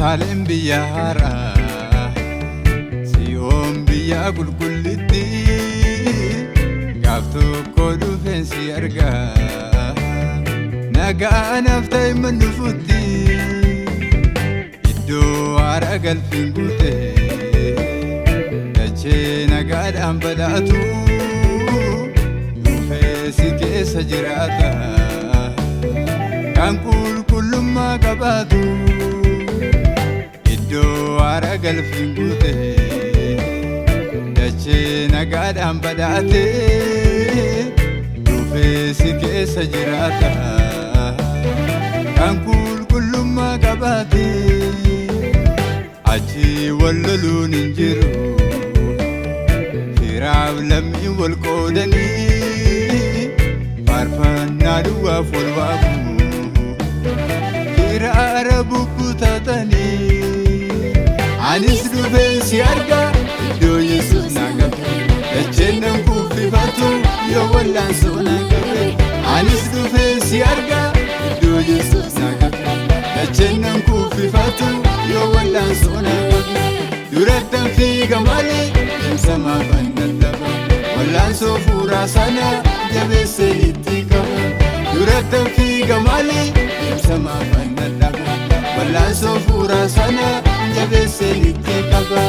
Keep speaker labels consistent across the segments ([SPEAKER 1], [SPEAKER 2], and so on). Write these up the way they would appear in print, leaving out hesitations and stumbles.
[SPEAKER 1] Yerusaalem biyya haaraa Siyoon biyya qulqullitti gaaf tokko dhufeen si argaa nagaa naaf ta'e man dhufutti iddoo haara galfiin guutee dachee nagaadhaan badhaatu dhufee si keessa jiraata kan qulqullummaa qabaatu iddoo haara galfiin guutee dachee nagaadhaan badhaatee dhufee si keessa jiraata kan qulqullummaa qabaatee achi wal loluun hin jiru firaaf lammii wal qoodanii faarfannaa duwwaaf wal waamu hiraara bubbutatanii anis dhufeen si argaa iddoo Yesuus na gabe dacheen nan kuffifatu yoo wallaansoo na gabe anis dhufeen si argaa iddoo Yesuus na gabe dacheen nan kuffifatu yoo wallaansoo na gabe durattan fiiga malee deemsa maafan dadhaba wallaansoo fuuraa sana jabeessee itti qaba durattan fiiga malee deemsa maafan dadhaba wallaansoo fuuraa sana jabeessee itti qaba.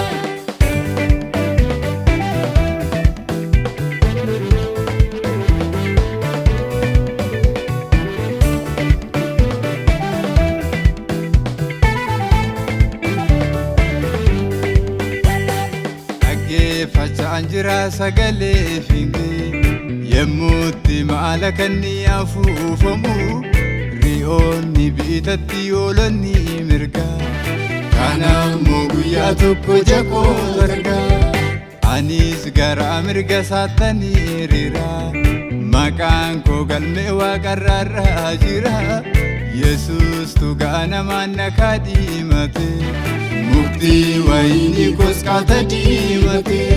[SPEAKER 1] Dhaggeeffachaan jira sagalee fiigee yemmuutti maala kanni afuufamu ri'oonni bitatti oolonni mirgaa kanammoo guyyaa tokko jaqoota argaa anis garaa mirga saattanii hiriiraa maqaan koo galmee waaqarraa jira Yesuus tugaa namaan nakaa diimatee muktii wayinii koskaata diimatee.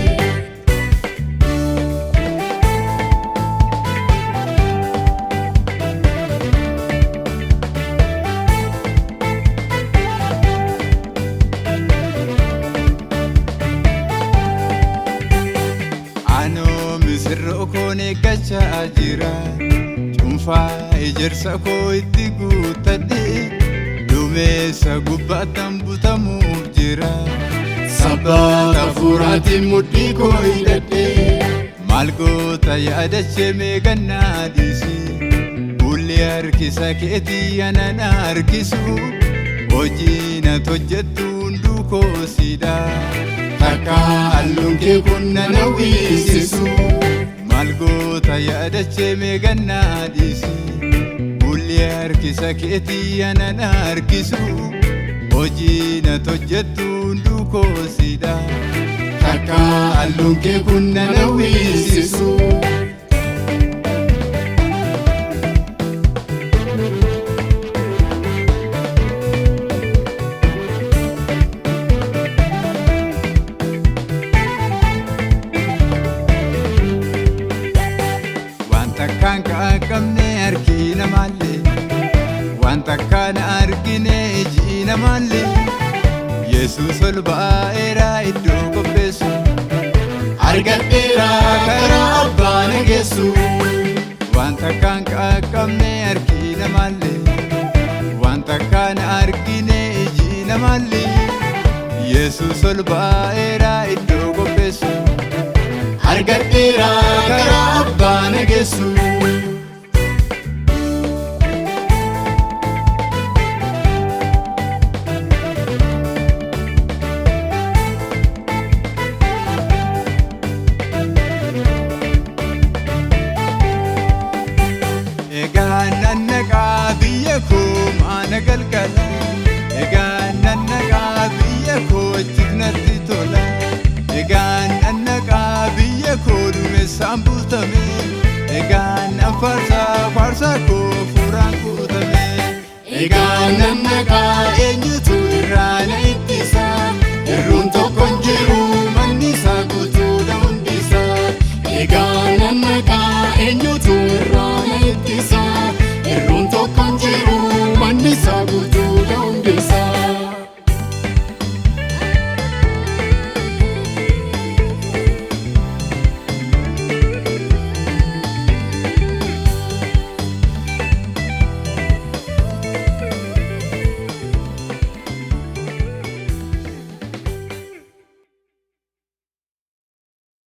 [SPEAKER 1] Anoo misirroo koon eeggachaa jira cuunfaa ejersa koo itti guuttadhee duumessa gubbaattan butamuuf jira sabbaata fuuraatiin mudhii koo hidhadhee maal goota yaadachee meeqannaa dhiisii bulli harkisa keetii anan harkisu hojii nat hojjettu hunduu koosiidha takka halluun kee kun nan hawwisiisu maal goota yaadachee meeqannaa dhiisii bulli harkisa keetii anan harkisu hojii nat hojjettu hunduu koosiidha takka halluun kee kun nan hawwisiisu. Takkaan qaqqabne argina malee waan takkaan argine ijina malee Yesuus ol ba'eera iddoo qopheessu argadheera karaa abbaa na geessu waan takkaan qaqqabne argina malee waan takkaan argine ijina malee Yesuus ol ba'eera iddoo qopheessu argadheera karaa abbaa na geessu. Egaa nannaqaa biyya koo maana galgala egaa nannaqaa biyya koo achiif natti tola egaa nannaqaa biyya koo duumessaan buutame egaa nan faarsaa koo fuuraan guutame egaa nannaqaa eenyutu irraa na ittisa irruun tokko hin jiru manni isaa guutuudha hundisaa egaa nannaqaa eenyutu